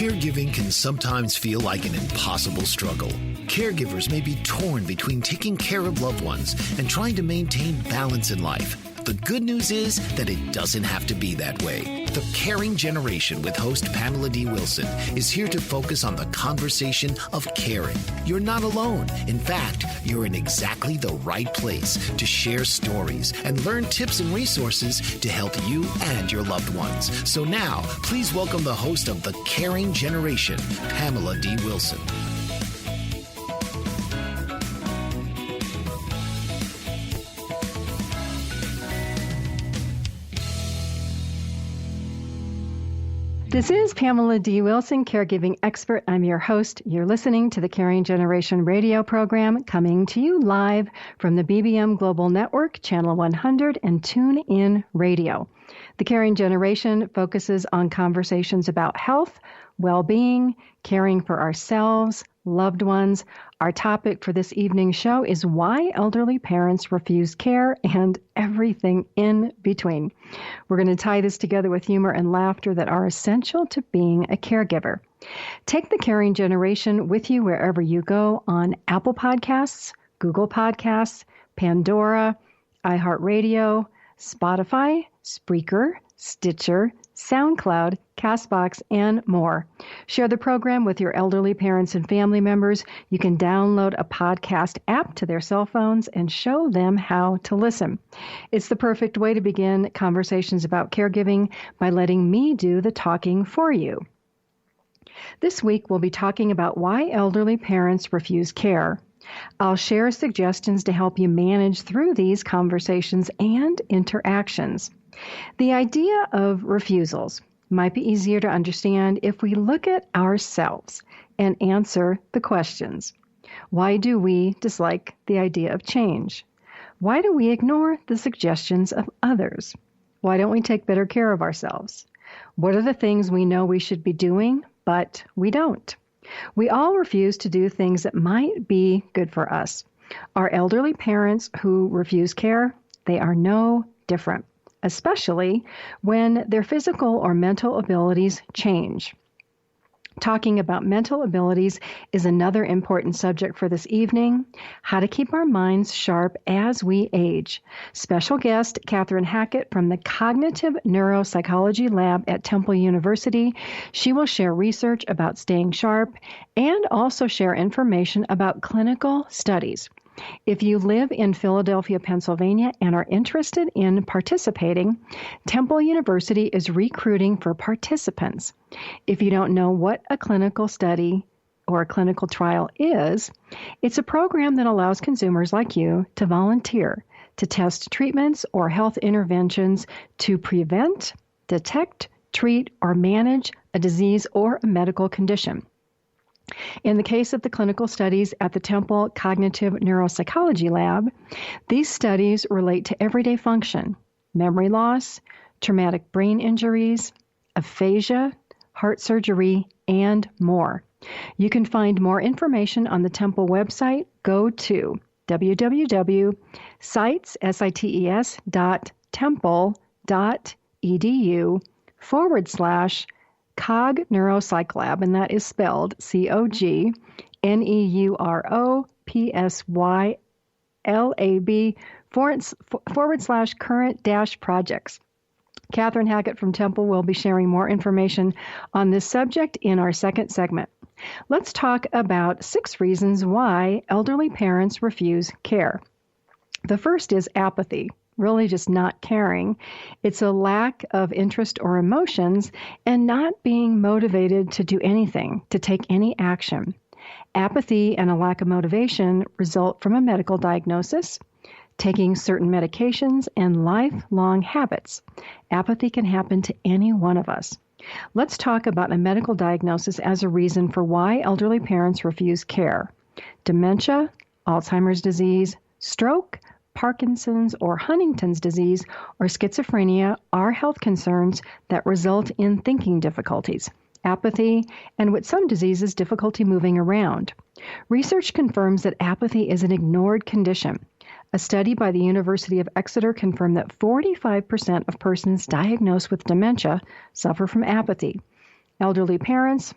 Caregiving can sometimes feel like an impossible struggle. Caregivers may be torn between taking care of loved ones and trying to maintain balance in life. The good news is that it doesn't have to be that way. The Caring Generation with host Pamela D. Wilson is here to focus on the conversation of caring. You're not alone. In fact, you're in exactly the right place to share stories and learn tips and resources to help you and your loved ones. So now, please welcome the host of The Caring Generation, Pamela D. Wilson. This is Pamela D. Wilson, caregiving expert. I'm your host. You're listening to the Caring Generation radio program, coming to you live from the BBM Global Network, Channel 100, and TuneIn Radio. The Caring Generation focuses on conversations about health, well-being, caring for ourselves, loved ones. Our topic for this evening's show is why elderly parents refuse care and everything in between. We're going to tie this together with humor and laughter that are essential to being a caregiver. Take the Caring Generation with you wherever you go on Apple Podcasts, Google Podcasts, Pandora, iHeartRadio, Spotify, Spreaker, Stitcher, SoundCloud, CastBox, and more. Share the program with your elderly parents and family members. You can download a podcast app to their cell phones and show them how to listen. It's the perfect way to begin conversations about caregiving by letting me do the talking for you. This week, we'll be talking about why elderly parents refuse care. I'll share suggestions to help you manage through these conversations and interactions. The idea of refusals might be easier to understand if we look at ourselves and answer the questions. Why do we dislike the idea of change? Why do we ignore the suggestions of others? Why don't we take better care of ourselves? What are the things we know we should be doing, but we don't? We all refuse to do things that might be good for us. Our elderly parents who refuse care, they are no different, especially when their physical or mental abilities change. Talking about mental abilities is another important subject for this evening, how to keep our minds sharp as we age. Special guest Katherine Hackett from the Cognitive Neuropsychology Lab at Temple University. She will share research about staying sharp and also share information about clinical studies. If you live in Philadelphia, Pennsylvania, and are interested in participating, Temple University is recruiting for participants. If you don't know what a clinical study or a clinical trial is, it's a program that allows consumers like you to volunteer to test treatments or health interventions to prevent, detect, treat, or manage a disease or a medical condition. In the case of the clinical studies at the Temple Cognitive Neuropsychology Lab, these studies relate to everyday function, memory loss, traumatic brain injuries, aphasia, heart surgery, and more. You can find more information on the Temple website. Go to www.sites.temple.edu/Cog Neuropsych Lab, and that is spelled COGNeuropsychlab/current-projects. Katherine Hackett from Temple will be sharing more information on this subject in our second segment. Let's talk about 6 reasons why elderly parents refuse care. The first is apathy. Really just not caring. It's a lack of interest or emotions and not being motivated to do anything, to take any action. Apathy and a lack of motivation result from a medical diagnosis, taking certain medications, and lifelong habits. Apathy can happen to any one of us. Let's talk about a medical diagnosis as a reason for why elderly parents refuse care. Dementia, Alzheimer's disease, stroke, Parkinson's or Huntington's disease, or schizophrenia are health concerns that result in thinking difficulties, apathy, and with some diseases, difficulty moving around. Research confirms that apathy is an ignored condition. A study by the University of Exeter confirmed that 45% of persons diagnosed with dementia suffer from apathy. Elderly parents,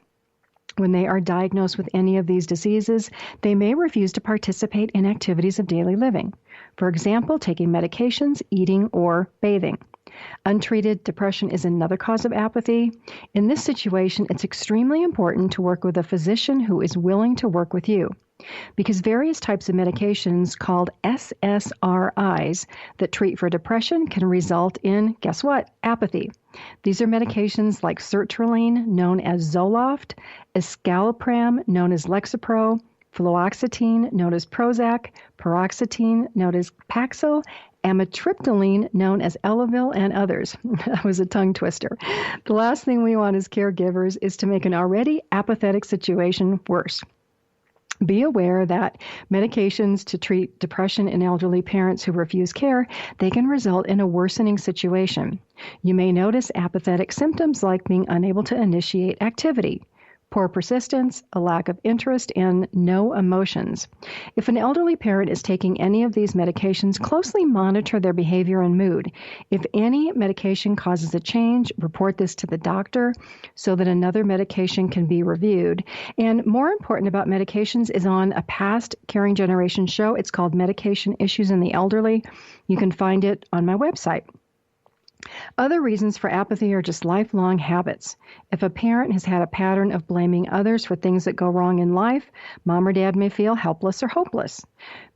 When they are diagnosed with any of these diseases, they may refuse to participate in activities of daily living. For example, taking medications, eating, or bathing. Untreated depression is another cause of apathy. In this situation, it's extremely important to work with a physician who is willing to work with you, because various types of medications called SSRIs that treat for depression can result in, guess what, apathy. These are medications like sertraline, known as Zoloft, escitalopram, known as Lexapro, fluoxetine, known as Prozac, paroxetine, known as Paxil, amitriptyline, known as Elavil, and others. That was a tongue twister. The last thing we want as caregivers is to make an already apathetic situation worse. Be aware that medications to treat depression in elderly parents who refuse care, they can result in a worsening situation. You may notice apathetic symptoms like being unable to initiate activity, poor persistence, a lack of interest, and no emotions. If an elderly parent is taking any of these medications, closely monitor their behavior and mood. If any medication causes a change, report this to the doctor so that another medication can be reviewed. And more important about medications is on a past Caring Generation show. It's called Medication Issues in the Elderly. You can find it on my website. Other reasons for apathy are just lifelong habits. If a parent has had a pattern of blaming others for things that go wrong in life, mom or dad may feel helpless or hopeless.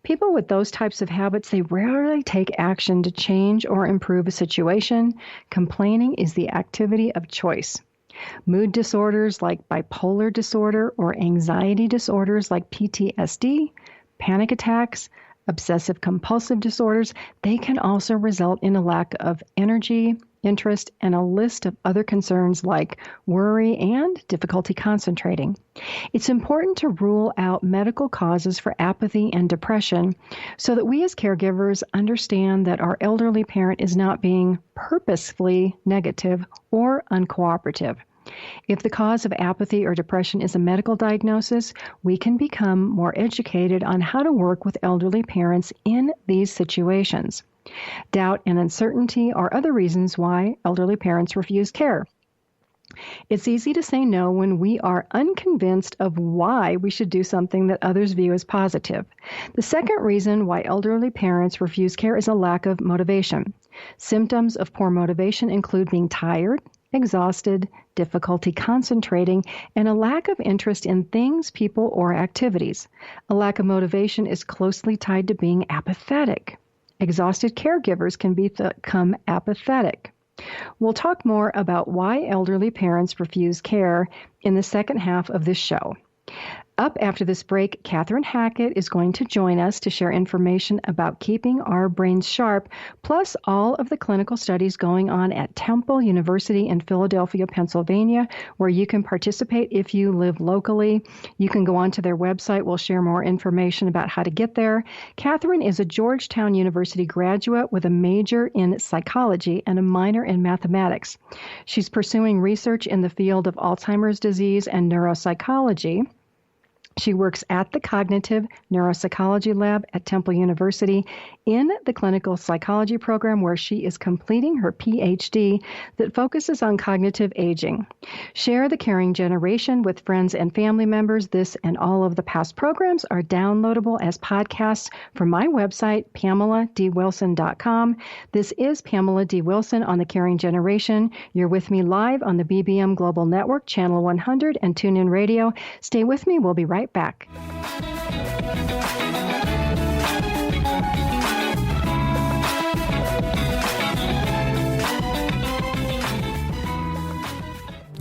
People with those types of habits, they rarely take action to change or improve a situation. Complaining is the activity of choice. Mood disorders like bipolar disorder or anxiety disorders like PTSD, panic attacks, obsessive-compulsive disorders, they can also result in a lack of energy, interest, and a list of other concerns like worry and difficulty concentrating. It's important to rule out medical causes for apathy and depression so that we as caregivers understand that our elderly parent is not being purposefully negative or uncooperative. If the cause of apathy or depression is a medical diagnosis, we can become more educated on how to work with elderly parents in these situations. Doubt and uncertainty are other reasons why elderly parents refuse care. It's easy to say no when we are unconvinced of why we should do something that others view as positive. The second reason why elderly parents refuse care is a lack of motivation. Symptoms of poor motivation include being tired, exhausted, difficulty concentrating, and a lack of interest in things, people, or activities. A lack of motivation is closely tied to being apathetic. Exhausted caregivers can become apathetic. We'll talk more about why elderly parents refuse care in the second half of this show. Up after this break, Katherine Hackett is going to join us to share information about keeping our brains sharp, plus all of the clinical studies going on at Temple University in Philadelphia, Pennsylvania, where you can participate if you live locally. You can go onto their website. We'll share more information about how to get there. Katherine is a Georgetown University graduate with a major in psychology and a minor in mathematics. She's pursuing research in the field of Alzheimer's disease and neuropsychology. She works at the Cognitive Neuropsychology Lab at Temple University in the clinical psychology program, where she is completing her PhD that focuses on cognitive aging. Share the Caring Generation with friends and family members. This and all of the past programs are downloadable as podcasts from my website, PamelaDWilson.com. This is Pamela D. Wilson on the Caring Generation. You're with me live on the BBM Global Network, Channel 100, and TuneIn Radio. Stay with me. We'll be right back.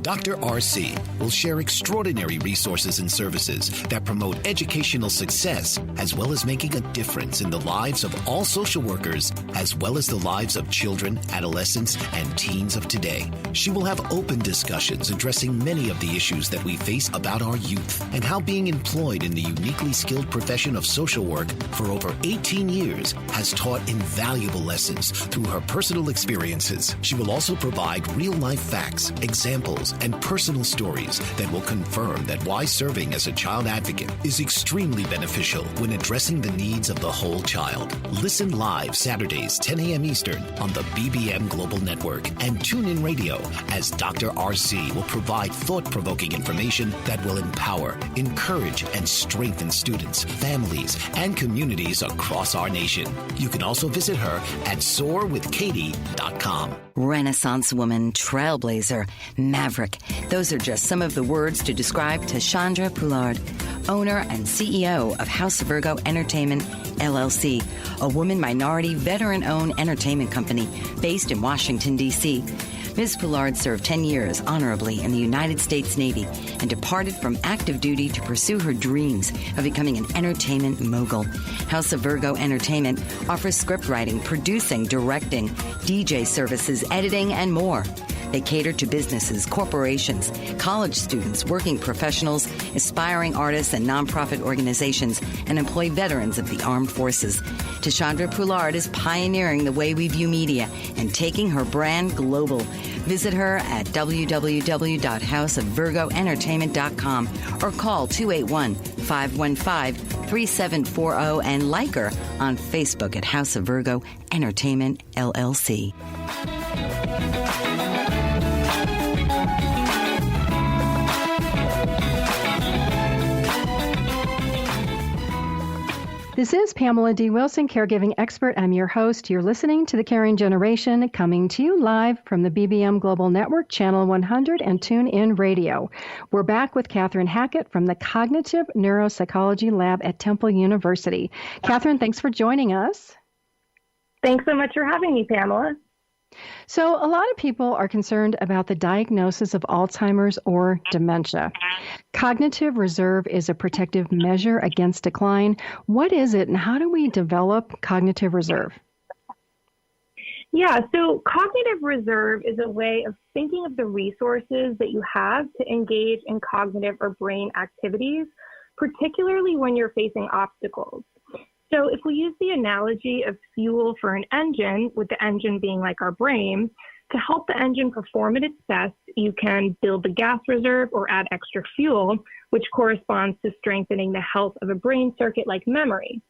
Dr. RC will share extraordinary resources and services that promote educational success, as well as making a difference in the lives of all social workers, as well as the lives of children, adolescents, and teens of today. She will have open discussions addressing many of the issues that we face about our youth and how being employed in the uniquely skilled profession of social work for over 18 years has taught invaluable lessons through her personal experiences. She will also provide real-life facts, examples, and personal stories that will confirm that why serving as a child advocate is extremely beneficial when addressing the needs of the whole child. Listen live Saturdays, 10 a.m. Eastern on the BBM Global Network and TuneIn Radio as Dr. RC will provide thought-provoking information that will empower, encourage, and strengthen students, families, and communities across our nation. You can also visit her at soarwithkatie.com. Renaissance woman, trailblazer, maverick. Those are just some of the words to describe Tashandra Poulard, owner and CEO of House Virgo Entertainment, LLC, a woman minority veteran-owned entertainment company based in Washington, D.C. Ms. Poulard served 10 years honorably in the United States Navy and departed from active duty to pursue her dreams of becoming an entertainment mogul. House of Virgo Entertainment offers script writing, producing, directing, DJ services, editing, and more. They cater to businesses, corporations, college students, working professionals, aspiring artists, and nonprofit organizations, and employ veterans of the armed forces. Tashandra Poulard is pioneering the way we view media and taking her brand global. Visit her at www.houseofvirgoentertainment.com or call 281-515-3740 and like her on Facebook at House of Virgo Entertainment, LLC. This is Pamela D. Wilson, caregiving expert. I'm your host. You're listening to The Caring Generation, coming to you live from the BBM Global Network, Channel 100, and TuneIn Radio. We're back with Katherine Hackett from the Cognitive Neuropsychology Lab at Temple University. Katherine, thanks for joining us. Thanks so much for having me, Pamela. So a lot of people are concerned about the diagnosis of Alzheimer's or dementia. Cognitive reserve is a protective measure against decline. What is it, and how do we develop cognitive reserve? Yeah, so cognitive reserve is a way of thinking of the resources that you have to engage in cognitive or brain activities, particularly when you're facing obstacles. So if we use the analogy of fuel for an engine, with the engine being like our brain, to help the engine perform at its best, you can build the gas reserve or add extra fuel, which corresponds to strengthening the health of a brain circuit like memory.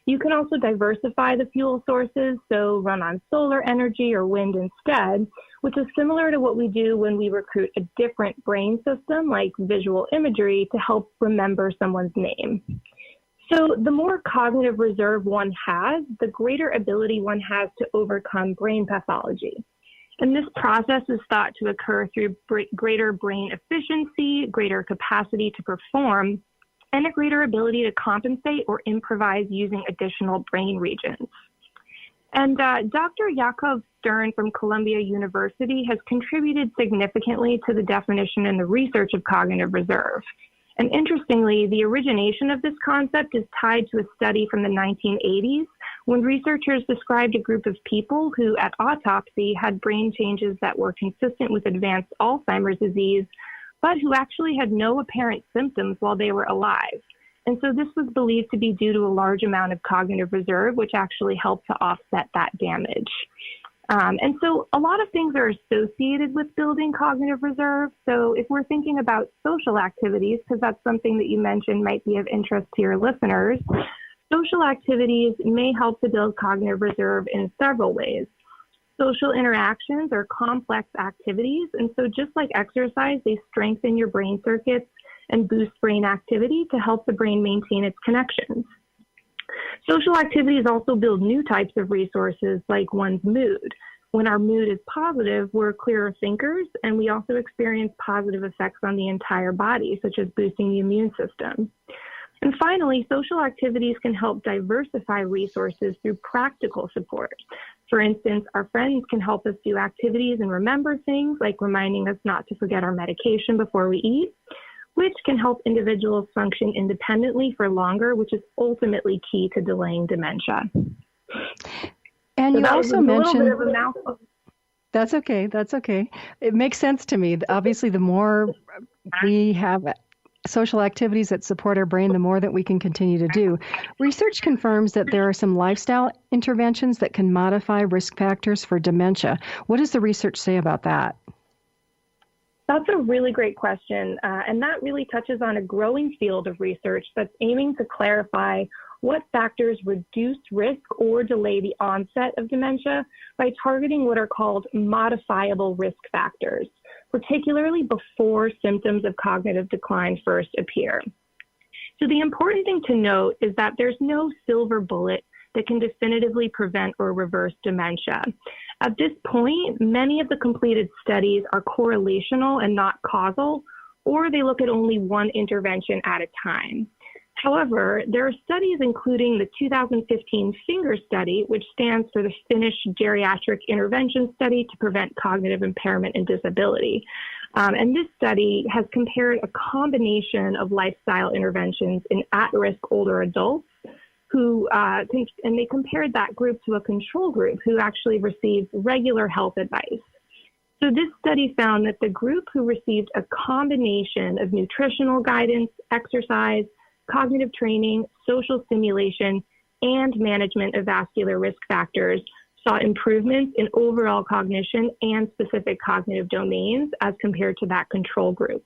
You can also diversify the fuel sources, so run on solar energy or wind instead, which is similar to what we do when we recruit a different brain system like visual imagery to help remember someone's name. So the more cognitive reserve one has, the greater ability one has to overcome brain pathology. And this process is thought to occur through greater brain efficiency, greater capacity to perform, and a greater ability to compensate or improvise using additional brain regions. And Dr. Yakov Stern from Columbia University has contributed significantly to the definition and the research of cognitive reserve. And interestingly, the origination of this concept is tied to a study from the 1980s when researchers described a group of people who, at autopsy, had brain changes that were consistent with advanced Alzheimer's disease, but who actually had no apparent symptoms while they were alive. And so this was believed to be due to a large amount of cognitive reserve, which actually helped to offset that damage. And so a lot of things are associated with building cognitive reserve. So if we're thinking about social activities, because that's something that you mentioned might be of interest to your listeners, social activities may help to build cognitive reserve in several ways. Social interactions are complex activities, and so just like exercise, they strengthen your brain circuits and boost brain activity to help the brain maintain its connections. Social activities also build new types of resources like one's mood. When our mood is positive, we're clearer thinkers, and we also experience positive effects on the entire body, such as boosting the immune system. And finally, social activities can help diversify resources through practical support. For instance, our friends can help us do activities and remember things, like reminding us not to forget our medication before we eat, which can help individuals function independently for longer, which is ultimately key to delaying dementia. And so you also mentioned... a little bit of a mouthful. That's okay. That's okay. It makes sense to me. Obviously, the more we have social activities that support our brain, the more that we can continue to do. Research confirms that there are some lifestyle interventions that can modify risk factors for dementia. What does the research say about that? That's a really great question, and that really touches on a growing field of research that's aiming to clarify what factors reduce risk or delay the onset of dementia by targeting what are called modifiable risk factors, particularly before symptoms of cognitive decline first appear. So the important thing to note is that there's no silver bullet that can definitively prevent or reverse dementia. At this point, many of the completed studies are correlational and not causal, or they look at only one intervention at a time. However, there are studies including the 2015 FINGER study, which stands for the Finnish Geriatric Intervention Study to Prevent Cognitive Impairment and Disability. And this study has compared a combination of lifestyle interventions in at-risk older adults and they compared that group to a control group who actually received regular health advice. So this study found that the group who received a combination of nutritional guidance, exercise, cognitive training, social stimulation, and management of vascular risk factors saw improvements in overall cognition and specific cognitive domains as compared to that control group.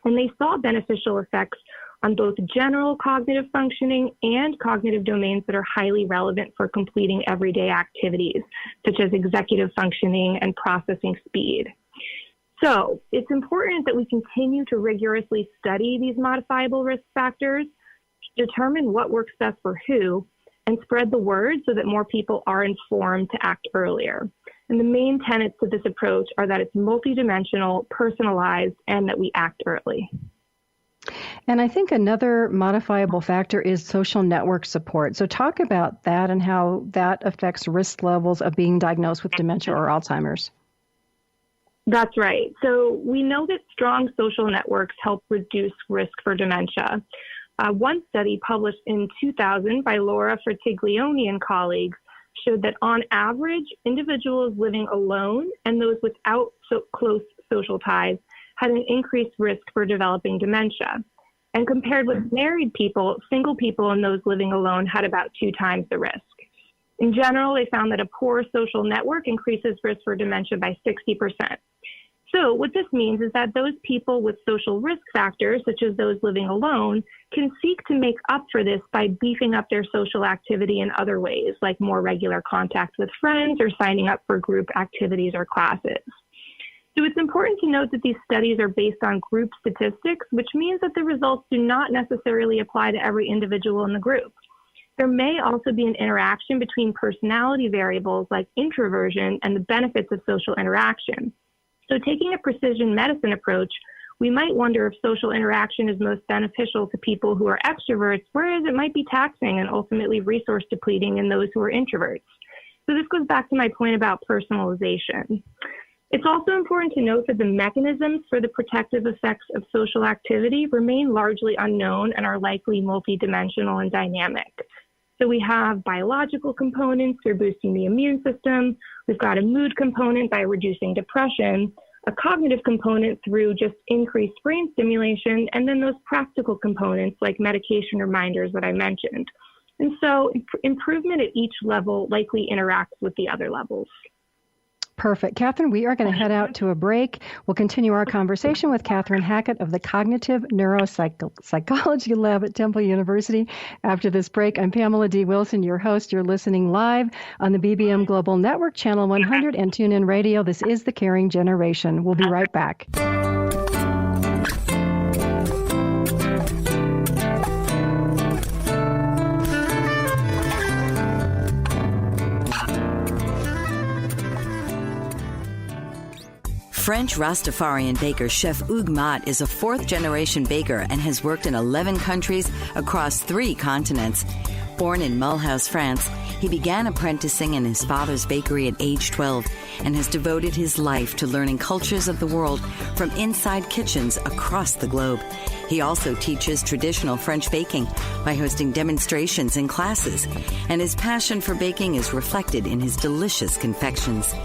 And they saw beneficial effects on both general cognitive functioning and cognitive domains that are highly relevant for completing everyday activities, such as executive functioning and processing speed. So it's important that we continue to rigorously study these modifiable risk factors, determine what works best for who, and spread the word so that more people are informed to act earlier. And the main tenets of this approach are that it's multidimensional, personalized, and that we act early. And I think another modifiable factor is social network support. So talk about that and how that affects risk levels of being diagnosed with dementia or Alzheimer's. That's right. So we know that strong social networks help reduce risk for dementia. One study published in 2000 by Laura Fertiglioni and colleagues showed that on average, individuals living alone and those without close social ties had an increased risk for developing dementia. And compared with married people, single people and those living alone had about 2 times the risk. In general, they found that a poor social network increases risk for dementia by 60%. So what this means is that those people with social risk factors, such as those living alone, can seek to make up for this by beefing up their social activity in other ways, like more regular contact with friends or signing up for group activities or classes. So it's important to note that these studies are based on group statistics, which means that the results do not necessarily apply to every individual in the group. There may also be an interaction between personality variables like introversion and the benefits of social interaction. So taking a precision medicine approach, we might wonder if social interaction is most beneficial to people who are extroverts, whereas it might be taxing and ultimately resource depleting in those who are introverts. So this goes back to my point about personalization. It's also important to note that the mechanisms for the protective effects of social activity remain largely unknown and are likely multidimensional and dynamic. So we have biological components through boosting the immune system. We've got a mood component by reducing depression, a cognitive component through just increased brain stimulation, and then those practical components like medication reminders that I mentioned. And so improvement at each level likely interacts with the other levels. Perfect. Katherine, we are going to head out to a break. We'll continue our conversation with Katherine Hackett of the Cognitive Neuropsychology Lab at Temple University. After this break, I'm Pamela D. Wilson, your host. You're listening live on the BBM Global Network, Channel 100, and TuneIn Radio. This is The Caring Generation. We'll be right back. French Rastafarian baker Chef Hugues Mott is a fourth-generation baker and has worked in 11 countries across 3 continents. Born in Mulhouse, France, he began apprenticing in his father's bakery at age 12 and has devoted his life to learning cultures of the world from inside kitchens across the globe. He also teaches traditional French baking by hosting demonstrations and classes, and his passion for baking is reflected in his delicious confections.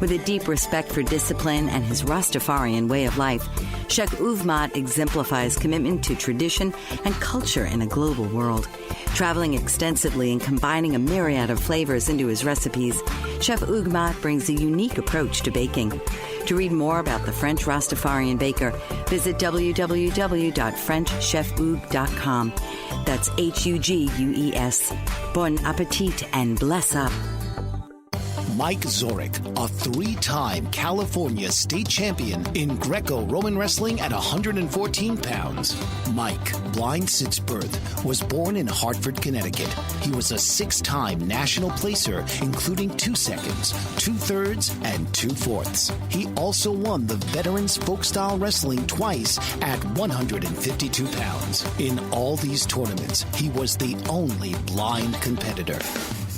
With a deep respect for discipline and his Rastafarian way of life, Chef Hugues Mott exemplifies commitment to tradition and culture in a global world. Traveling extensively and combining a myriad of flavors into his recipes, Chef Hugues Mott brings a unique approach to baking. To read more about the French Rastafarian baker, visit www.frenchchefhugues.com. That's Hugues. Bon appetit and bless up. Mike Zorich, a three-time California state champion in Greco-Roman wrestling at 114 pounds. Mike, blind since birth, was born in Hartford, Connecticut. He was a six-time national placer, including 2 seconds, 2 thirds, and 2 fourths. He also won the Veterans Folk-Style Wrestling twice at 152 pounds. In all these tournaments, he was the only blind competitor.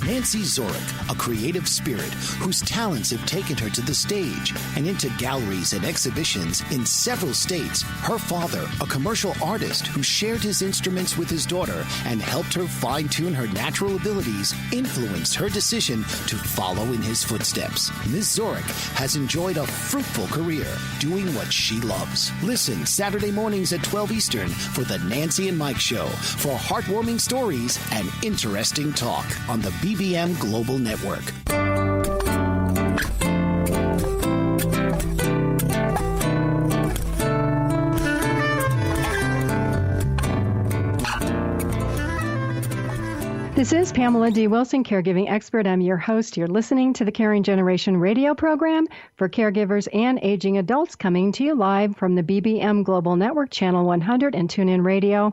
Nancy Zorich, a creative spirit whose talents have taken her to the stage and into galleries and exhibitions in several states. Her father, a commercial artist who shared his instruments with his daughter and helped her fine-tune her natural abilities, influenced her decision to follow in his footsteps. Ms. Zorich has enjoyed a fruitful career doing what she loves. Listen Saturday mornings at 12 Eastern for the Nancy and Mike Show for heartwarming stories and interesting talk on the BBM Global Network. This is Pamela D. Wilson, caregiving expert. I'm your host. You're listening to the Caring Generation radio program for caregivers and aging adults, coming to you live from the BBM Global Network, Channel 100 and TuneIn Radio.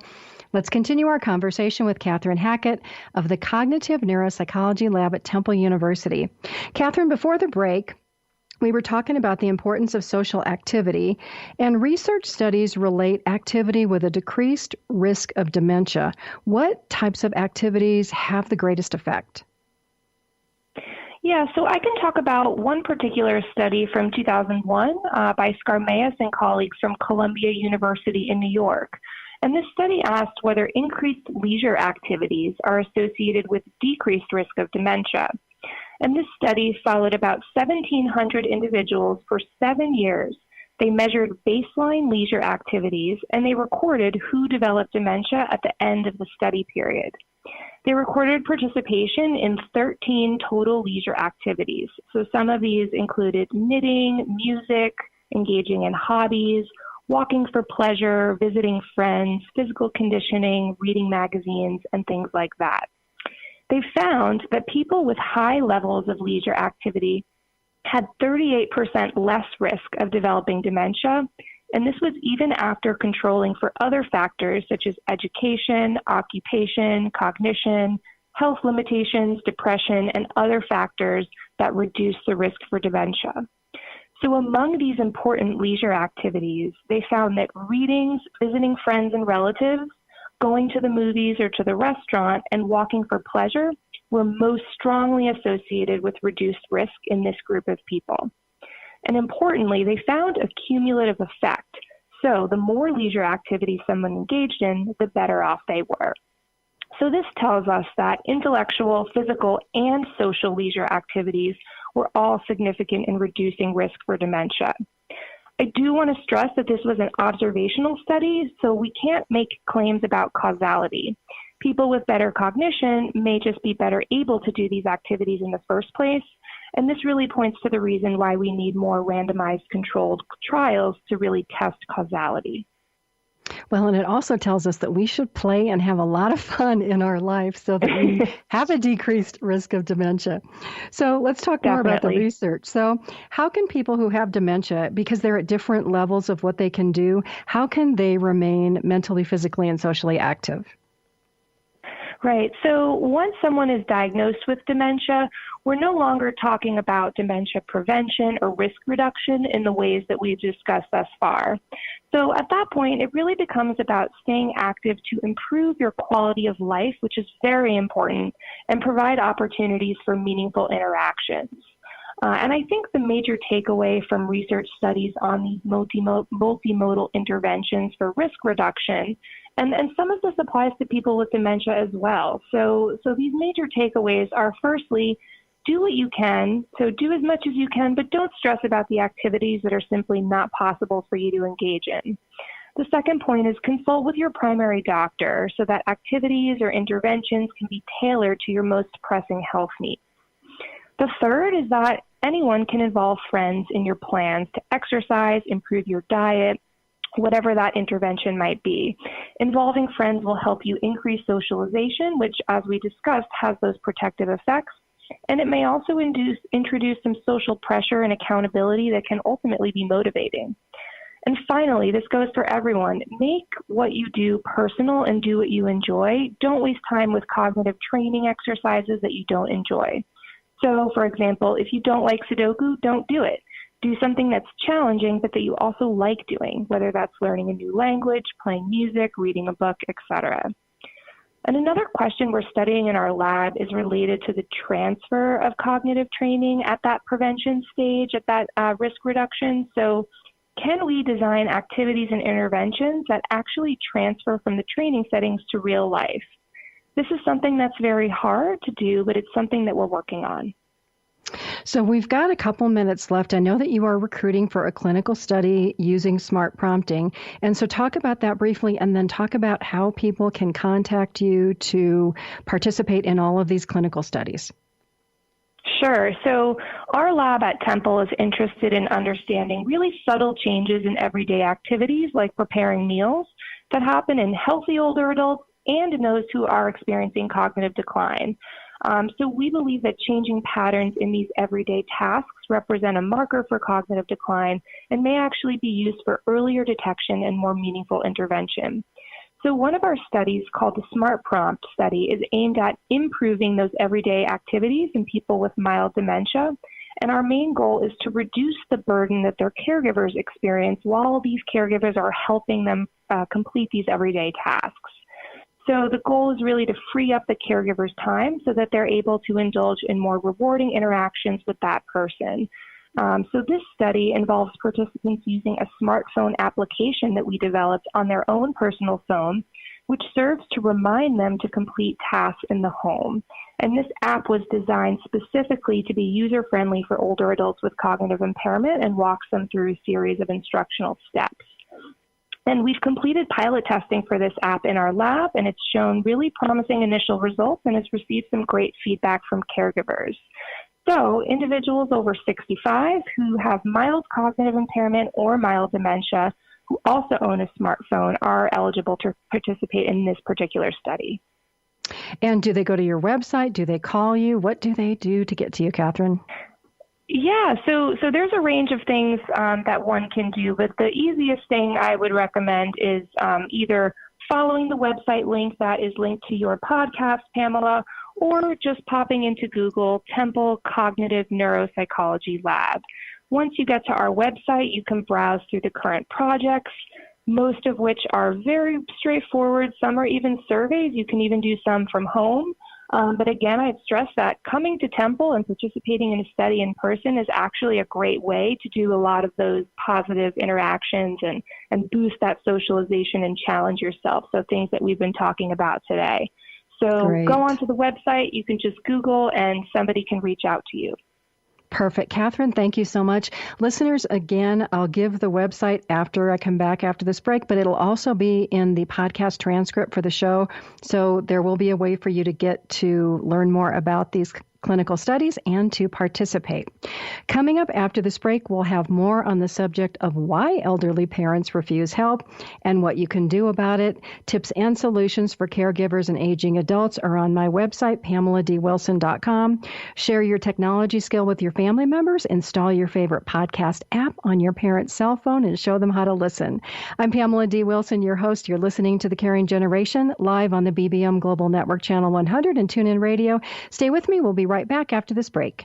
Let's continue our conversation with Katherine Hackett of the Cognitive Neuropsychology Lab at Temple University. Katherine, before the break, we were talking about the importance of social activity, and research studies relate activity with a decreased risk of dementia. What types of activities have the greatest effect? Yeah, so I can talk about one particular study from 2001 by Skarmeas and colleagues from Columbia University in New York. And this study asked whether increased leisure activities are associated with decreased risk of dementia. And this study followed about 1,700 individuals for 7 years. They measured baseline leisure activities, and they recorded who developed dementia at the end of the study period. They recorded participation in 13 total leisure activities. So some of these included knitting, music, engaging in hobbies, walking for pleasure, visiting friends, physical conditioning, reading magazines, and things like that. They found that people with high levels of leisure activity had 38% less risk of developing dementia, and this was even after controlling for other factors such as education, occupation, cognition, health limitations, depression, and other factors that reduce the risk for dementia. So among these important leisure activities, they found that readings, visiting friends and relatives, going to the movies or to the restaurant, and walking for pleasure were most strongly associated with reduced risk in this group of people. And importantly, they found a cumulative effect. So the more leisure activities someone engaged in, the better off they were. So this tells us that intellectual, physical, and social leisure activities were all significant in reducing risk for dementia. I do want to stress that this was an observational study, so we can't make claims about causality. People with better cognition may just be better able to do these activities in the first place, and this really points to the reason why we need more randomized controlled trials to really test causality. Well, and it also tells us that we should play and have a lot of fun in our life so that we have a decreased risk of dementia. So let's talk more about the research. So how can people who have dementia, because they're at different levels of what they can do, how can they remain mentally, physically, and socially active? Right. So once someone is diagnosed with dementia, we're no longer talking about dementia prevention or risk reduction in the ways that we've discussed thus far. So at that point, it really becomes about staying active to improve your quality of life, which is very important, and provide opportunities for meaningful interactions. And I think the major takeaway from research studies on these multimodal interventions for risk reduction, and some of this applies to people with dementia as well. So these major takeaways are, firstly, do what you can. So do as much as you can, but don't stress about the activities that are simply not possible for you to engage in. The second point is consult with your primary doctor so that activities or interventions can be tailored to your most pressing health needs. The third is that anyone can involve friends in your plans to exercise, improve your diet, whatever that intervention might be. Involving friends will help you increase socialization, which, as we discussed, has those protective effects. And it may also introduce some social pressure and accountability that can ultimately be motivating. And finally, this goes for everyone. Make what you do personal and do what you enjoy. Don't waste time with cognitive training exercises that you don't enjoy. So, for example, if you don't like Sudoku, don't do it. Do something that's challenging, but that you also like doing, whether that's learning a new language, playing music, reading a book, etc. And another question we're studying in our lab is related to the transfer of cognitive training at that prevention stage, at that risk reduction. So can we design activities and interventions that actually transfer from the training settings to real life? This is something that's very hard to do, but it's something that we're working on. So we've got a couple minutes left. I know that you are recruiting for a clinical study using smart prompting. And so talk about that briefly, and then talk about how people can contact you to participate in all of these clinical studies. Sure. So our lab at Temple is interested in understanding really subtle changes in everyday activities like preparing meals that happen in healthy older adults and in those who are experiencing cognitive decline. So we believe that changing patterns in these everyday tasks represent a marker for cognitive decline and may actually be used for earlier detection and more meaningful intervention. So one of our studies, called the Smart Prompt study, is aimed at improving those everyday activities in people with mild dementia. And our main goal is to reduce the burden that their caregivers experience while these caregivers are helping them complete these everyday tasks. So the goal is really to free up the caregiver's time so that they're able to indulge in more rewarding interactions with that person. So this study involves participants using a smartphone application that we developed on their own personal phone, which serves to remind them to complete tasks in the home. And this app was designed specifically to be user-friendly for older adults with cognitive impairment and walks them through a series of instructional steps. And we've completed pilot testing for this app in our lab, and it's shown really promising initial results and has received some great feedback from caregivers. So individuals over 65 who have mild cognitive impairment or mild dementia who also own a smartphone are eligible to participate in this particular study. And do they go to your website? Do they call you? What do they do to get to you, Katherine? Yeah, so there's a range of things that one can do, but the easiest thing I would recommend is either following the website link that is linked to your podcast, Pamela, or just popping into Google Temple Cognitive Neuropsychology Lab. Once you get to our website, you can browse through the current projects, most of which are very straightforward. Some are even surveys. You can even do some from home. But again, I'd stress that coming to Temple and participating in a study in person is actually a great way to do a lot of those positive interactions and boost that socialization and challenge yourself. So things that we've been talking about today. So Great. Go onto the website, you can just Google and somebody can reach out to you. Perfect. Katherine, thank you so much. Listeners, again, I'll give the website after I come back after this break, but it'll also be in the podcast transcript for the show. So there will be a way for you to get to learn more about these clinical studies and to participate. Coming up after this break, we'll have more on the subject of why elderly parents refuse help and what you can do about it. Tips and solutions for caregivers and aging adults are on my website, PamelaDWilson.com. Share your technology skill with your family members. Install your favorite podcast app on your parent's cell phone and show them how to listen. I'm Pamela D. Wilson, your host. You're listening to The Caring Generation live on the BBM Global Network Channel 100 and TuneIn Radio. Stay with me. We'll be right back after this break.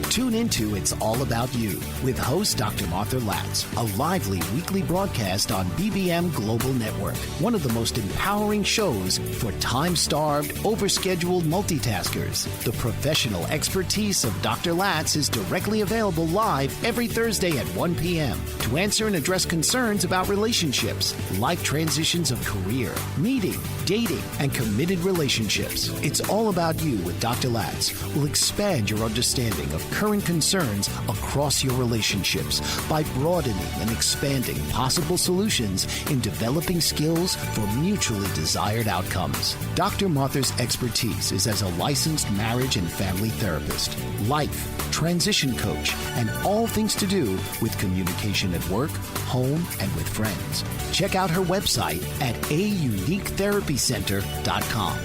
Tune into It's All About You with host Dr. Martha Latz, a lively weekly broadcast on BBM Global Network, one of the most empowering shows for time-starved, overscheduled multitaskers. The professional expertise of Dr. Latz is directly available live every Thursday at 1 p.m. to answer and address concerns about relationships, life transitions of career, meeting, dating, and committed relationships. It's All About You with Dr. Latz will expand your understanding of current concerns concerns across your relationships by broadening and expanding possible solutions in developing skills for mutually desired outcomes. Dr. Martha's expertise is as a licensed marriage and family therapist, life, transition coach, and all things to do with communication at work, home, and with friends. Check out her website at auniquetherapycenter.com.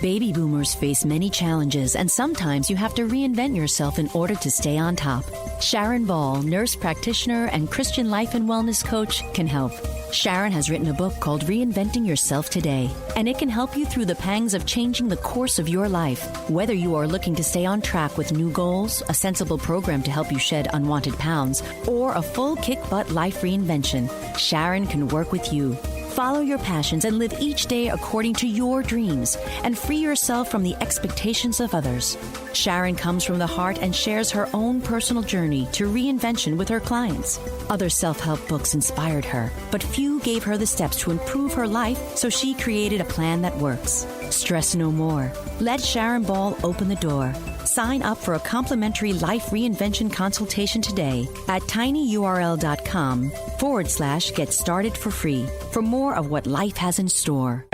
Baby boomers face many challenges, and sometimes you have to reinvent yourself in order to stay on top. Sharon Ball, nurse practitioner and Christian life and wellness coach, can help. Sharon has written a book called Reinventing Yourself Today, and it can help you through the pangs of changing the course of your life. Whether you are looking to stay on track with new goals, a sensible program to help you shed unwanted pounds, or a full kick-butt life reinvention, Sharon can work with you. Follow your passions and live each day according to your dreams, and free yourself from the expectations of others. Sharon comes from the heart and shares her own personal journey to reinvention with her clients. Other self-help books inspired her, but few gave her the steps to improve her life, so she created a plan that works. Stress no more. Let Sharon Ball open the door. Sign up for a complimentary life reinvention consultation today at tinyurl.com/get started for free for more of what life has in store.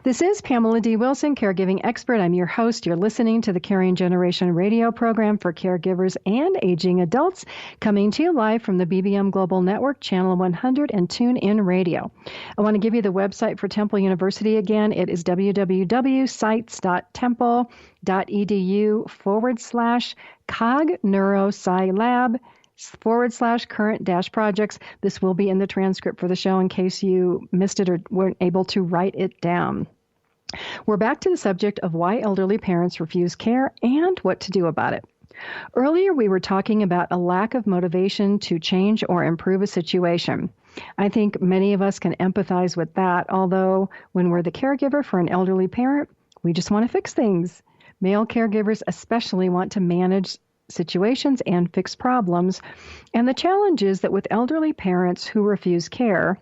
This is Pamela D. Wilson, caregiving expert. I'm your host. You're listening to the Caring Generation radio program for caregivers and aging adults, coming to you live from the BBM Global Network, Channel 100, and TuneIn Radio. I want to give you the website for Temple University again. It is www.sites.temple.edu/CogNeuropsyLab/current-projects. This will be in the transcript for the show in case you missed it or weren't able to write it down. We're back to the subject of why elderly parents refuse care and what to do about it. Earlier, we were talking about a lack of motivation to change or improve a situation. I think many of us can empathize with that, although when we're the caregiver for an elderly parent, we just want to fix things. Male caregivers especially want to manage situations and fix problems. And the challenge is that with elderly parents who refuse care,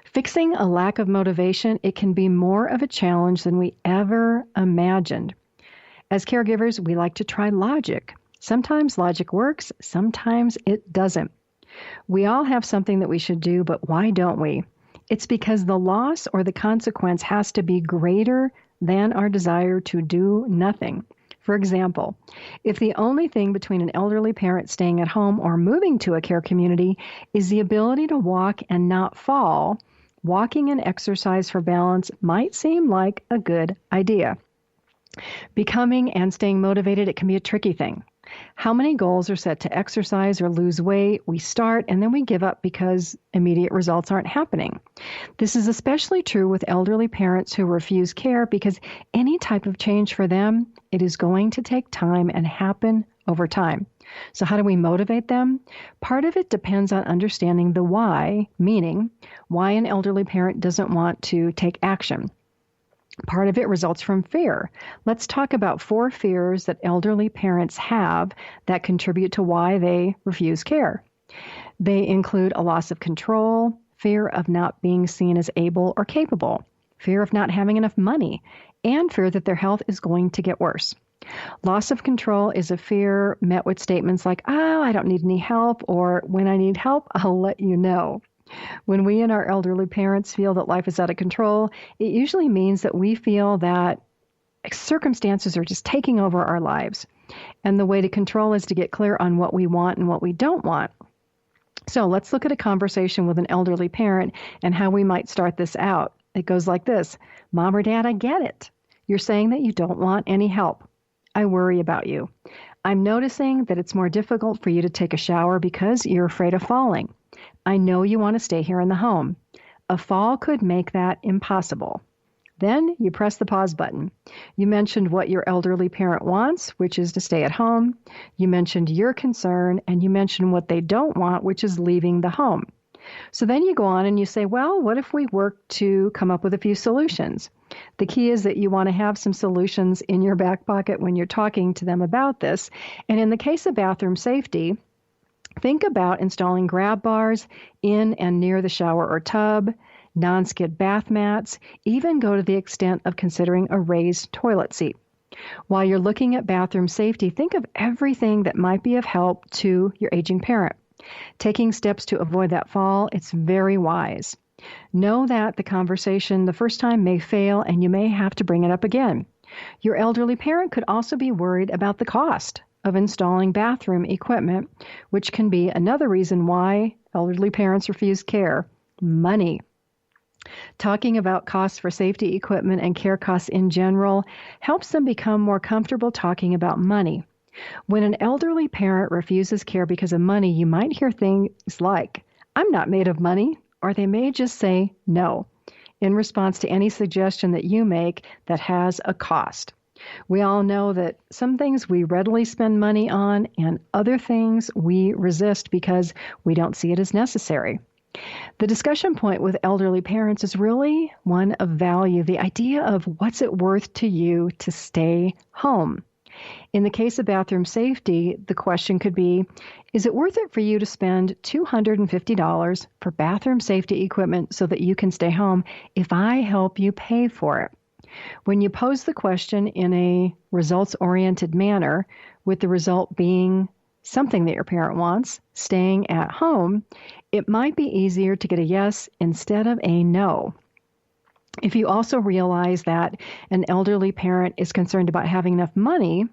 fixing a lack of motivation, it can be more of a challenge than we ever imagined. As caregivers, we like to try logic. Sometimes logic works, sometimes it doesn't. We all have something that we should do, but why don't we? It's because the loss or the consequence has to be greater than our desire to do nothing. For example, if the only thing between an elderly parent staying at home or moving to a care community is the ability to walk and not fall, walking and exercise for balance might seem like a good idea. Becoming and staying motivated, it can be a tricky thing. How many goals are set to exercise or lose weight? We start and then we give up because immediate results aren't happening. This is especially true with elderly parents who refuse care because any type of change for them, it is going to take time and happen over time. So how do we motivate them? Part of it depends on understanding the why, meaning why an elderly parent doesn't want to take action. Part of it results from fear. Let's talk about 4 fears that elderly parents have that contribute to why they refuse care. They include a loss of control, fear of not being seen as able or capable, fear of not having enough money, and fear that their health is going to get worse. Loss of control is a fear met with statements like, "Oh, I don't need any help," or "When I need help, I'll let you know." When we and our elderly parents feel that life is out of control, it usually means that we feel that circumstances are just taking over our lives. And the way to control is to get clear on what we want and what we don't want. So let's look at a conversation with an elderly parent and how we might start this out. It goes like this. "Mom or Dad, I get it. You're saying that you don't want any help. I worry about you. I'm noticing that it's more difficult for you to take a shower because you're afraid of falling. I know you want to stay here in the home. A fall could make that impossible." Then you press the pause button. You mentioned what your elderly parent wants, which is to stay at home. You mentioned your concern, and you mentioned what they don't want, which is leaving the home. So then you go on and you say, well, what if we work to come up with a few solutions? The key is that you want to have some solutions in your back pocket when you're talking to them about this. And in the case of bathroom safety, Think about installing grab bars in and near the shower or tub, non-skid bath mats, even go to the extent of considering a raised toilet seat. While you're looking at bathroom safety, think of everything that might be of help to your aging parent. Taking steps to avoid that fall, it's very wise. Know that the conversation the first time may fail and you may have to bring it up again. Your elderly parent could also be worried about the cost of installing bathroom equipment, which can be another reason why elderly parents refuse care: money. Talking about costs for safety equipment and care costs in general helps them become more comfortable talking about money. When an elderly parent refuses care because of money, you might hear things like, "I'm not made of money," or they may just say no in response to any suggestion that you make that has a cost. We all know that some things we readily spend money on and other things we resist because we don't see it as necessary. The discussion point with elderly parents is really one of value, the idea of what's it worth to you to stay home. In the case of bathroom safety, the question could be, is it worth it for you to spend $250 for bathroom safety equipment so that you can stay home if I help you pay for it? When you pose the question in a results-oriented manner, with the result being something that your parent wants, staying at home, it might be easier to get a yes instead of a no. If you also realize that an elderly parent is concerned about having enough money,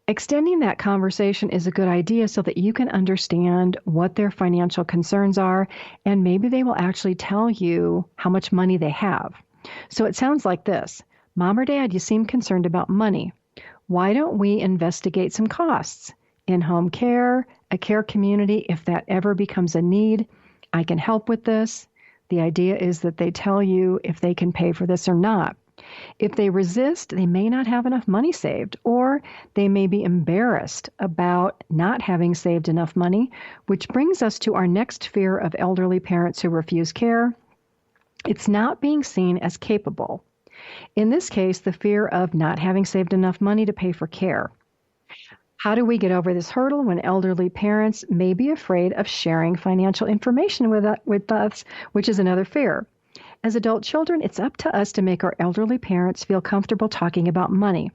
extending that conversation is a good idea so that you can understand what their financial concerns are, and maybe they will actually tell you how much money they have. So it sounds like this: Mom or Dad, you seem concerned about money. Why don't we investigate some costs? In-home care, a care community, if that ever becomes a need, I can help with this. The idea is that they tell you if they can pay for this or not. If they resist, they may not have enough money saved, or they may be embarrassed about not having saved enough money, which brings us to our next fear of elderly parents who refuse care. It's not being seen as capable. In this case, the fear of not having saved enough money to pay for care. How do we get over this hurdle when elderly parents may be afraid of sharing financial information with us, which is another fear? As adult children, it's up to us to make our elderly parents feel comfortable talking about money.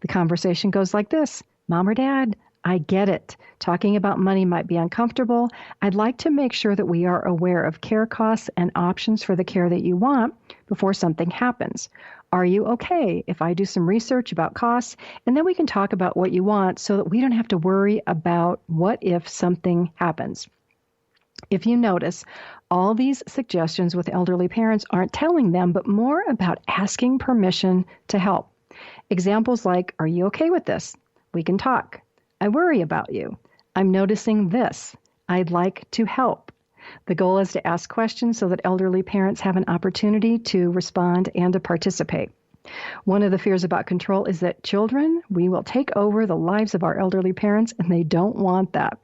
The conversation goes like this: Mom or Dad, I get it. Talking about money might be uncomfortable. I'd like to make sure that we are aware of care costs and options for the care that you want before something happens. Are you okay if I do some research about costs, and then we can talk about what you want so that we don't have to worry about what if something happens? If you notice, all these suggestions with elderly parents aren't telling them, but more about asking permission to help. Examples like, are you okay with this? We can talk. I worry about you. I'm noticing this. I'd like to help. The goal is to ask questions so that elderly parents have an opportunity to respond and to participate. One of the fears about control is that children, we will take over the lives of our elderly parents, and they don't want that.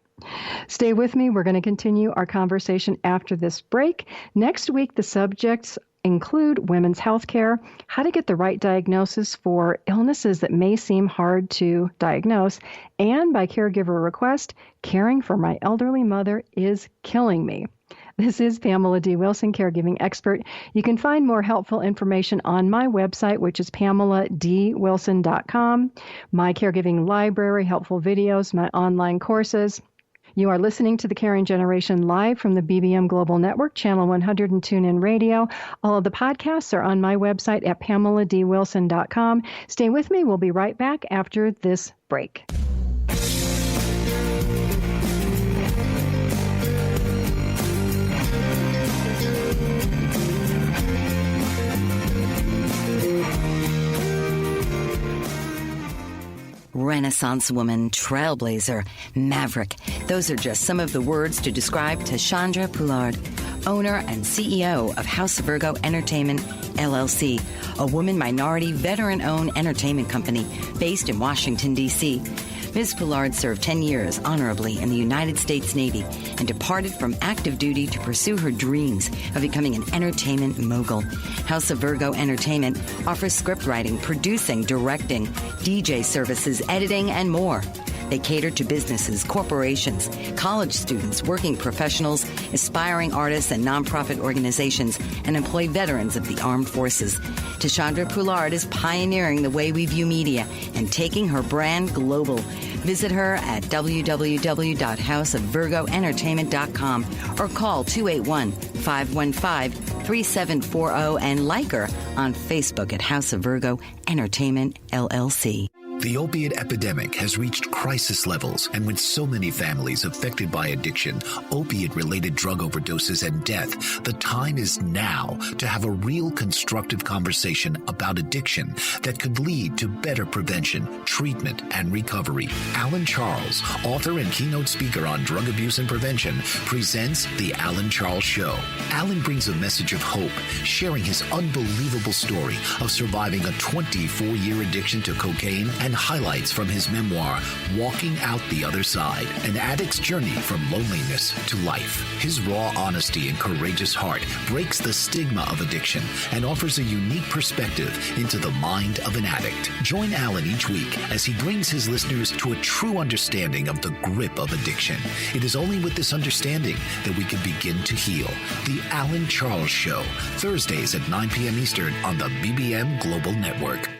Stay with me. We're going to continue our conversation after this break. Next week, the subjects include women's health care, how to get the right diagnosis for illnesses that may seem hard to diagnose, and by caregiver request, caring for my elderly mother is killing me. This is Pamela D. Wilson, caregiving expert. You can find more helpful information on my website, which is PamelaDWilson.com, my caregiving library, helpful videos, my online courses. You are listening to The Caring Generation live from the BBM Global Network, Channel 100 and TuneIn Radio. All of the podcasts are on my website at PamelaDWilson.com. Stay with me. We'll be right back after this break. Renaissance woman, trailblazer, maverick. Those are just some of the words to describe Tashandra Poulard, owner and CEO of House Virgo Entertainment, LLC, a woman minority veteran-owned entertainment company based in Washington, D.C. Ms. Poulard served 10 years honorably in the United States Navy and departed from active duty to pursue her dreams of becoming an entertainment mogul. House of Virgo Entertainment offers script writing, producing, directing, DJ services, editing, and more. They cater to businesses, corporations, college students, working professionals, aspiring artists, and nonprofit organizations, and employ veterans of the armed forces. Tashandra Poulard is pioneering the way we view media and taking her brand global. Visit her at www.houseofvirgoentertainment.com or call 281-515-3740 and like her on Facebook at House of Virgo Entertainment, LLC. The opiate epidemic has reached crisis levels, and with so many families affected by addiction, opiate-related drug overdoses, and death, the time is now to have a real constructive conversation about addiction that could lead to better prevention, treatment, and recovery. Alan Charles, author and keynote speaker on drug abuse and prevention, presents The Alan Charles Show. Alan brings a message of hope, sharing his unbelievable story of surviving a 24-year addiction to cocaine and highlights from his memoir, Walking Out the Other Side, an addict's journey from loneliness to life. His raw honesty and courageous heart breaks the stigma of addiction and offers a unique perspective into the mind of an addict. Join Alan each week as he brings his listeners to a true understanding of the grip of addiction. It is only with this understanding that we can begin to heal. The Alan Charles Show, Thursdays at 9 p.m. Eastern on the BBM Global Network.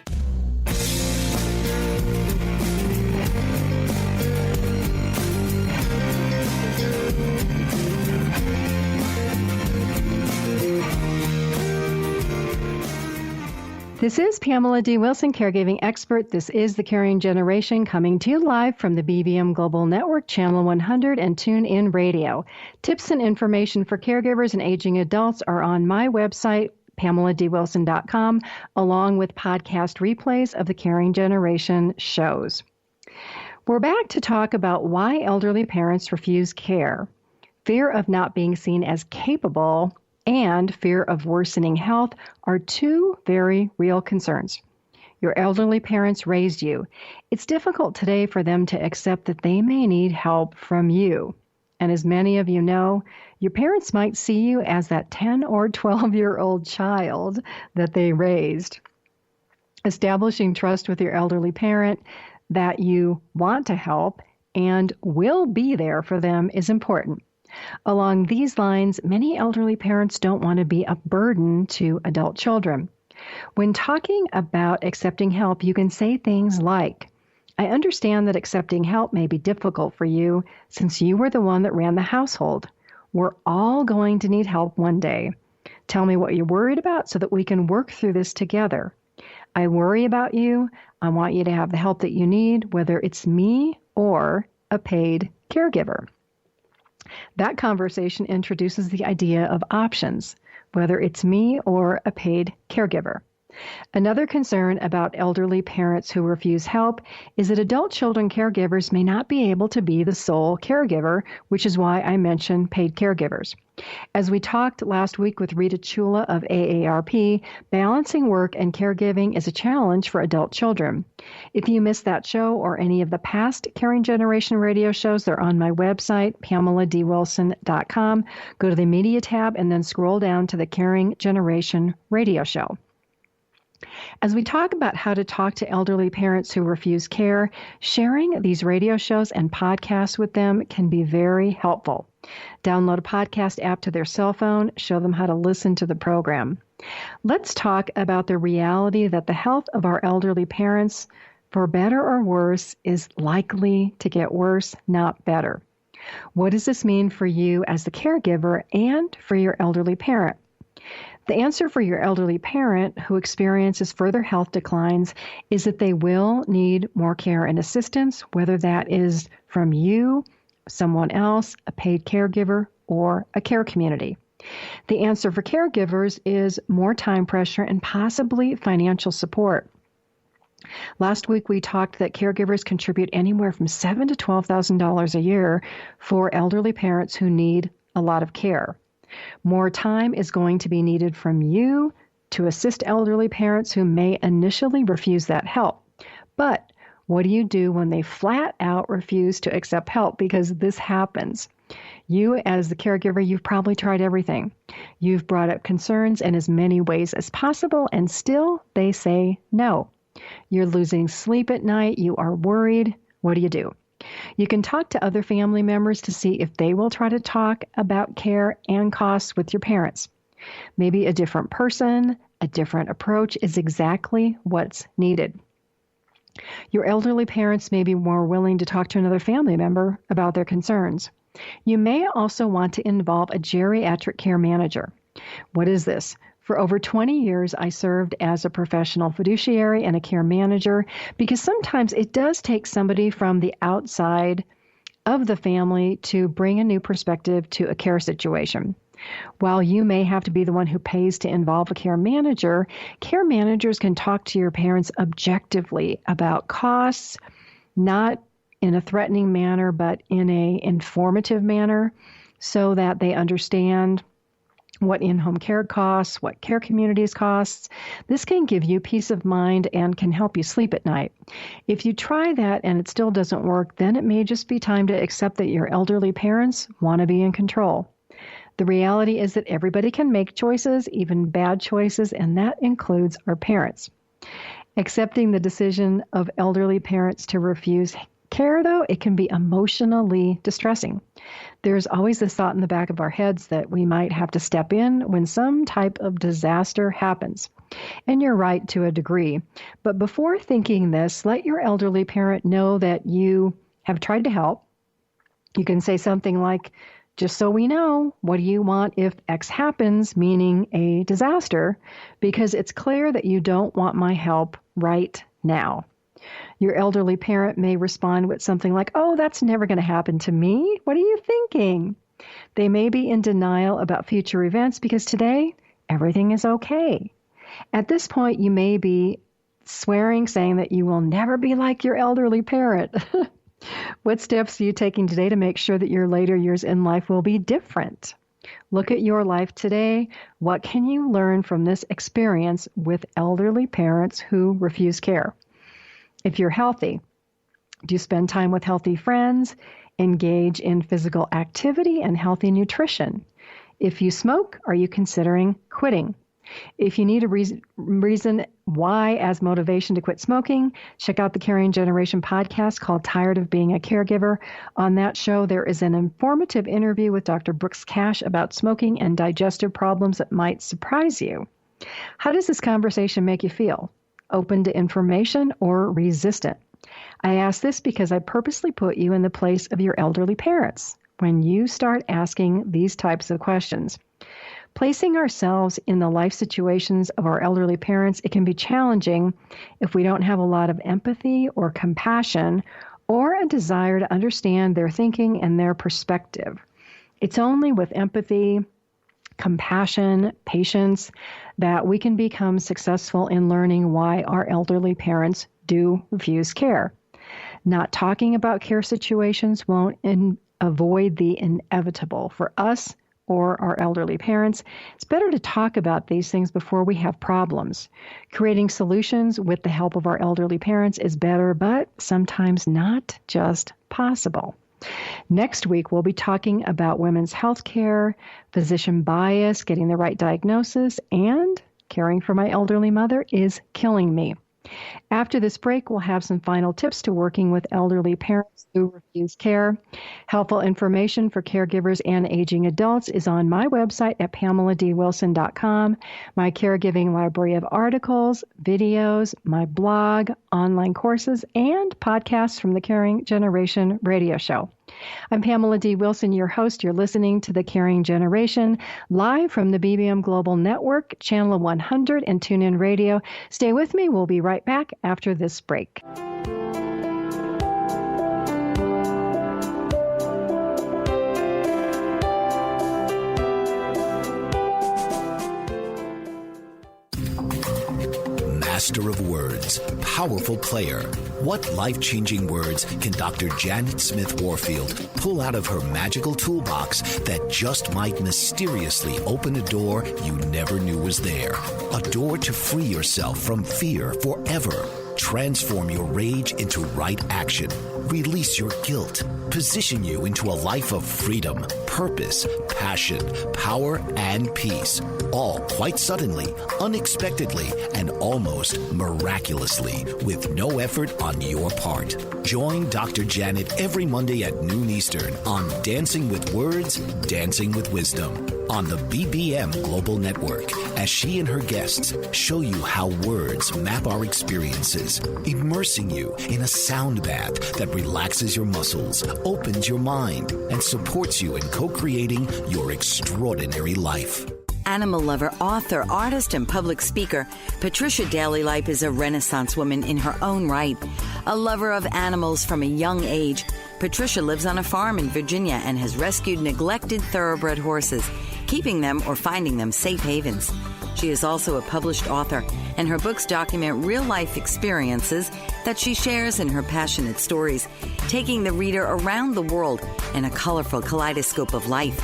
This is Pamela D. Wilson, caregiving expert. This is The Caring Generation, coming to you live from the BBM Global Network, Channel 100, and TuneIn Radio. Tips and information for caregivers and aging adults are on my website, PamelaDWilson.com, along with podcast replays of the Caring Generation shows. We're back to talk about why elderly parents refuse care. Fear of not being seen as capable and fear of worsening health are two very real concerns. Your elderly parents raised you. It's difficult today for them to accept that they may need help from you. And as many of you know, your parents might see you as that 10 or 12-year-old child that they raised. Establishing trust with your elderly parent that you want to help and will be there for them is important. Along these lines, many elderly parents don't want to be a burden to adult children. When talking about accepting help, you can say things like, I understand that accepting help may be difficult for you since you were the one that ran the household. We're all going to need help one day. Tell me what you're worried about so that we can work through this together. I worry about you. I want you to have the help that you need, whether it's me or a paid caregiver. That conversation introduces the idea of options, whether it's me or a paid caregiver. Another concern about elderly parents who refuse help is that adult children caregivers may not be able to be the sole caregiver, which is why I mention paid caregivers. As we talked last week with Rita Chula of AARP, balancing work and caregiving is a challenge for adult children. If you missed that show or any of the past Caring Generation radio shows, they're on my website, PamelaDWilson.com. Go to the Media tab and then scroll down to the Caring Generation radio show. As we talk about how to talk to elderly parents who refuse care, sharing these radio shows and podcasts with them can be very helpful. Download a podcast app to their cell phone, show them how to listen to the program. Let's talk about the reality that the health of our elderly parents, for better or worse, is likely to get worse, not better. What does this mean for you as the caregiver and for your elderly parent? The answer for your elderly parent who experiences further health declines is that they will need more care and assistance, whether that is from you, someone else, a paid caregiver, or a care community. The answer for caregivers is more time pressure and possibly financial support. Last week, we talked that caregivers contribute anywhere from $7,000 to $12,000 a year for elderly parents who need a lot of care. More time is going to be needed from you to assist elderly parents who may initially refuse that help. But what do you do when they flat out refuse to accept help? Because this happens. You, as the caregiver, you've probably tried everything. You've brought up concerns in as many ways as possible, and still they say no. You're losing sleep at night. You are worried. What do you do? You can talk to other family members to see if they will try to talk about care and costs with your parents. Maybe a different person, a different approach is exactly what's needed. Your elderly parents may be more willing to talk to another family member about their concerns. You may also want to involve a geriatric care manager. What is this? For over 20 years, I served as a professional fiduciary and a care manager because sometimes it does take somebody from the outside of the family to bring a new perspective to a care situation. While you may have to be the one who pays to involve a care managers can talk to your parents objectively about costs, not in a threatening manner, but in an informative manner so that they understand what in-home care costs, what care communities costs. This can give you peace of mind and can help you sleep at night. If you try that and it still doesn't work, then it may just be time to accept that your elderly parents want to be in control. The reality is that everybody can make choices, even bad choices, and that includes our parents. Accepting the decision of elderly parents to refuse care, though, it can be emotionally distressing. There's always this thought in the back of our heads that we might have to step in when some type of disaster happens. And you're right to a degree. But before thinking this, let your elderly parent know that you have tried to help. You can say something like, just so we know, what do you want if X happens, meaning a disaster? Because it's clear that you don't want my help right now. Your elderly parent may respond with something like, oh, that's never going to happen to me. What are you thinking? They may be in denial about future events because today everything is okay. At this point, you may be swearing, saying that you will never be like your elderly parent. What steps are you taking today to make sure that your later years in life will be different? Look at your life today. What can you learn from this experience with elderly parents who refuse care? If you're healthy, do you spend time with healthy friends? Engage in physical activity and healthy nutrition. If you smoke, are you considering quitting? If you need a reason why as motivation to quit smoking, check out the Caring Generation podcast called Tired of Being a Caregiver. On that show, there is an informative interview with Dr. Brooks Cash about smoking and digestive problems that might surprise you. How does this conversation make you feel? Open to information or resistant? I ask this because I purposely put you in the place of your elderly parents when you start asking these types of questions. Placing ourselves in the life situations of our elderly parents, it can be challenging if we don't have a lot of empathy or compassion or a desire to understand their thinking and their perspective. It's only with empathy, compassion, patience, that we can become successful in learning why our elderly parents do refuse care. Not talking about care situations won't avoid the inevitable. For us or our elderly parents, it's better to talk about these things before we have problems. Creating solutions with the help of our elderly parents is better, but sometimes not just possible. Next week, we'll be talking about women's health care, physician bias, getting the right diagnosis, and caring for my elderly mother is killing me. After this break, we'll have some final tips to working with elderly parents who refuse care. Helpful information for caregivers and aging adults is on my website at PamelaDWilson.com, my caregiving library of articles, videos, my blog, online courses, and podcasts from the Caring Generation radio show. I'm Pamela D. Wilson, your host. You're listening to The Caring Generation, live from the BBM Global Network, Channel 100, and TuneIn Radio. Stay with me. We'll be right back after this break. Master of words, powerful player. What life-changing words can Dr. Janet Smith Warfield pull out of her magical toolbox that just might mysteriously open a door you never knew was there? A door to free yourself from fear forever. transform your rage into right action, release your guilt, position you into a life of freedom, purpose, passion, power, and peace. All quite suddenly, unexpectedly, and almost miraculously with no effort on your part. Join Dr. Janet every Monday at noon Eastern on Dancing with Words, Dancing with Wisdom on the BBM Global Network as she and her guests show you how words map our experiences, immersing you in a sound bath that relaxes your muscles, opens your mind, and supports you in co-creating your extraordinary life. Animal lover, author, artist, and public speaker, Patricia Daly-Lipe is a Renaissance woman in her own right. A lover of animals from a young age, Patricia lives on a farm in Virginia and has rescued neglected thoroughbred horses, keeping them or finding them safe havens. She is also a published author, and her books document real-life experiences that she shares in her passionate stories, taking the reader around the world in a colorful kaleidoscope of life.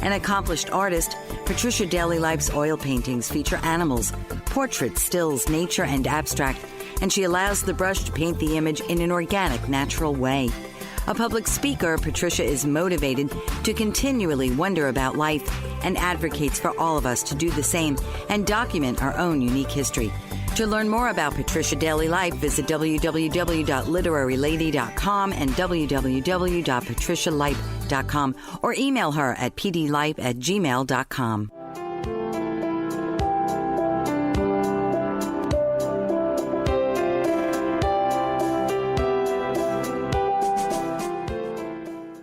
An accomplished artist, Patricia Daly-Lipe's oil paintings feature animals, portraits, stills, nature, and abstract, and she allows the brush to paint the image in an organic, natural way. A public speaker, Patricia is motivated to continually wonder about life and advocates for all of us to do the same and document our own unique history. To learn more about Patricia Daly-Lipe, visit www.literarylady.com and www.patricialipe.com or email her at pdlipe@gmail.com.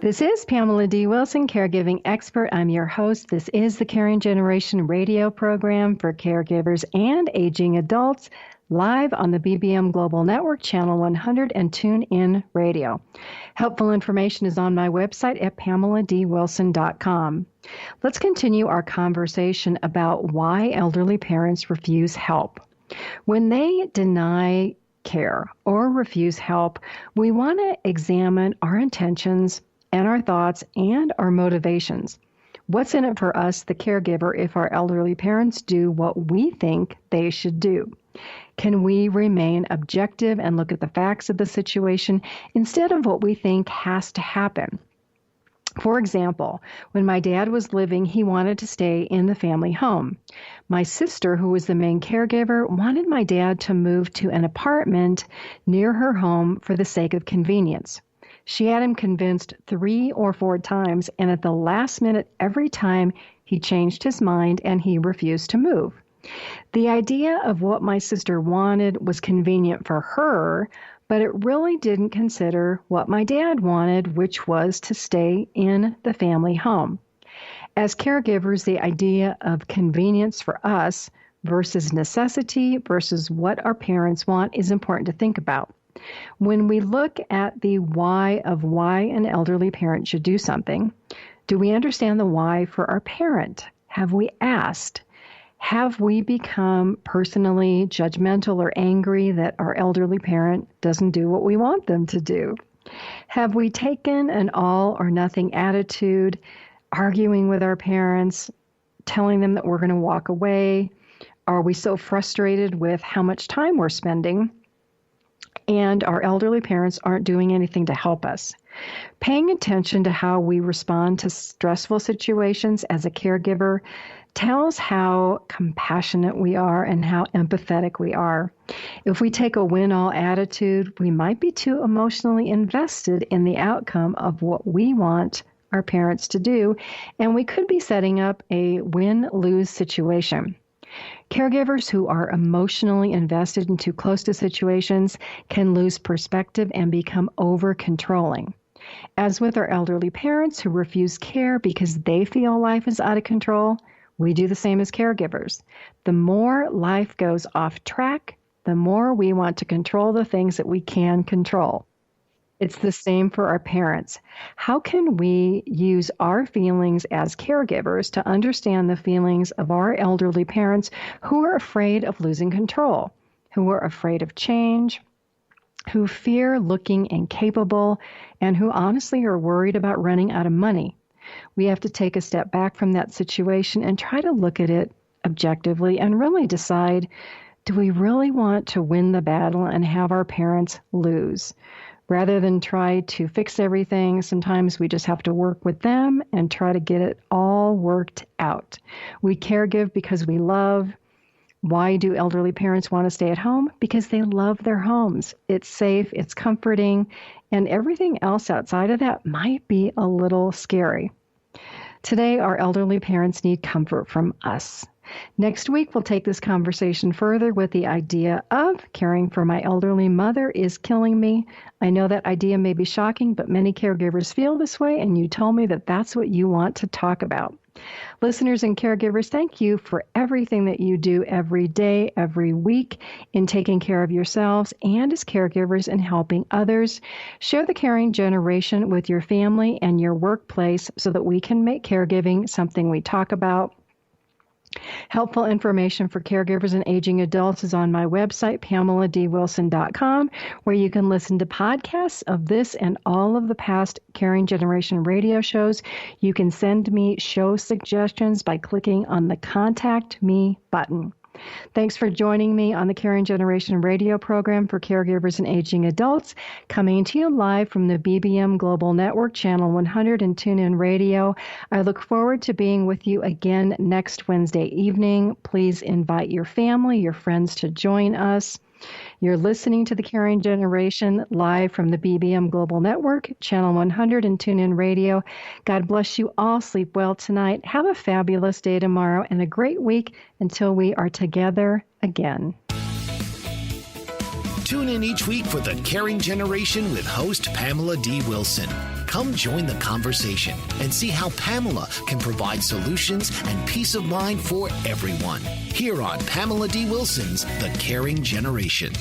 This is Pamela D. Wilson, caregiving expert. I'm your host. This is the Caring Generation radio program for caregivers and aging adults, live on the BBM Global Network, Channel 100, and TuneIn Radio. Helpful information is on my website at PamelaDWilson.com. Let's continue our conversation about why elderly parents refuse help. When they deny care or refuse help, we want to examine our intentions and our thoughts and our motivations. What's in it for us, the caregiver, if our elderly parents do what we think they should do? Can we remain objective and look at the facts of the situation instead of what we think has to happen? For example, when my dad was living, he wanted to stay in the family home. My sister, who was the main caregiver, wanted my dad to move to an apartment near her home for the sake of convenience. She had him convinced 3 or 4 times, and at the last minute, every time, he changed his mind and he refused to move. The idea of what my sister wanted was convenient for her, but it really didn't consider what my dad wanted, which was to stay in the family home. As caregivers, the idea of convenience for us versus necessity versus what our parents want is important to think about. When we look at the why of why an elderly parent should do something, do we understand the why for our parent? Have we asked? Have we become personally judgmental or angry that our elderly parent doesn't do what we want them to do? Have we taken an all or nothing attitude, arguing with our parents, telling them that we're going to walk away? Are we so frustrated with how much time we're spending and our elderly parents aren't doing anything to help us? Paying attention to how we respond to stressful situations as a caregiver tells how compassionate we are and how empathetic we are. If we take a win-all attitude, we might be too emotionally invested in the outcome of what we want our parents to do, and we could be setting up a win-lose situation. Caregivers who are emotionally invested in too close to situations can lose perspective and become over-controlling. As with our elderly parents who refuse care because they feel life is out of control, we do the same as caregivers. The more life goes off track, the more we want to control the things that we can control. It's the same for our parents. How can we use our feelings as caregivers to understand the feelings of our elderly parents who are afraid of losing control, who are afraid of change, who fear looking incapable, and who honestly are worried about running out of money? We have to take a step back from that situation and try to look at it objectively and really decide, do we really want to win the battle and have our parents lose? Rather than try to fix everything, sometimes we just have to work with them and try to get it all worked out. We caregive because we love. Why do elderly parents want to stay at home? Because they love their homes. It's safe, it's comforting, and everything else outside of that might be a little scary. Today, our elderly parents need comfort from us. Next week, we'll take this conversation further with the idea of caring for my elderly mother is killing me. I know that idea may be shocking, but many caregivers feel this way, and you told me that that's what you want to talk about. Listeners and caregivers, thank you for everything that you do every day, every week in taking care of yourselves and as caregivers in helping others. Share the caring generation with your family and your workplace so that we can make caregiving something we talk about. Helpful information for caregivers and aging adults is on my website, PamelaDWilson.com, where you can listen to podcasts of this and all of the past Caring Generation radio shows. You can send me show suggestions by clicking on the Contact Me button. Thanks for joining me on the Caring Generation radio program for caregivers and aging adults, coming to you live from the BBM Global Network, Channel 100 and TuneIn Radio. I look forward to being with you again next Wednesday evening. Please invite your family, your friends to join us. You're listening to the Caring Generation live from the BBM Global Network, Channel 100 and TuneIn Radio. God bless you all. Sleep well tonight. Have a fabulous day tomorrow and a great week until we are together again. Tune in each week for the Caring Generation with host Pamela D. Wilson. Come join the conversation and see how Pamela can provide solutions and peace of mind for everyone. Here on Pamela D. Wilson's The Caring Generation.